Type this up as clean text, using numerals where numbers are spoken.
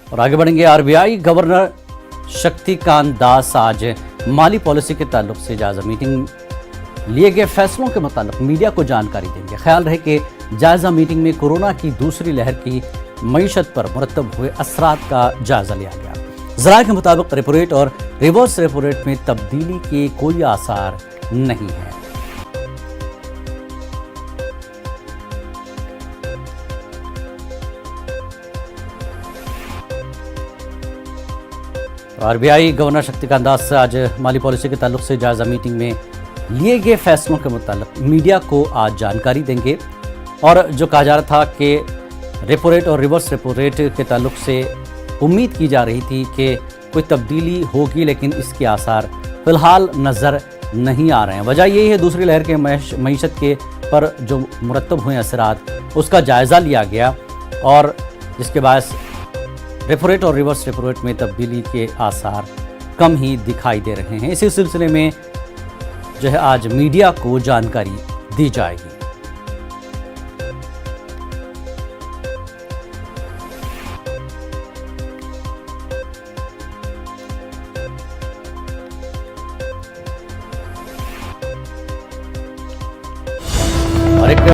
और आगे बढ़ेंगे। आरबीआई गवर्नर शक्तिकांत दास आज माली पॉलिसी के ताल्लुक से जायजा मीटिंग लिए गए फैसलों के मुताबिक मीडिया को जानकारी देंगे। ख्याल रहे कि जायजा मीटिंग में कोरोना की दूसरी लहर की मईशत पर मुरतब हुए असरात का जायजा लिया गया। ज़राए के मुताबिक रेपो रेट और रिवर्स रेपो रेट में तब्दीली के कोई आसार नहीं है। आरबीआई गवर्नर शक्तिकांत दास आज माली पॉलिसी के ताल्लुक से जायजा मीटिंग में लिए गए फैसलों के मुताबिक मीडिया को आज जानकारी देंगे। और जो कहा जा रहा था कि रेपो रेट और रिवर्स रेपो रेट के ताल्लुक से उम्मीद की जा रही थी कि कोई तब्दीली होगी, लेकिन इसके आसार फिलहाल नज़र नहीं आ रहे हैं। वजह यही है दूसरी लहर के मईशत के पर जो मुरतब हुए असरात उसका जायज़ा लिया गया और जिसके बायस रेपो रेट और रिवर्स रेपो रेट में तब्दीली के आसार कम ही दिखाई दे रहे हैं। इसी सिलसिले में जो है आज मीडिया को जानकारी दी जाएगी।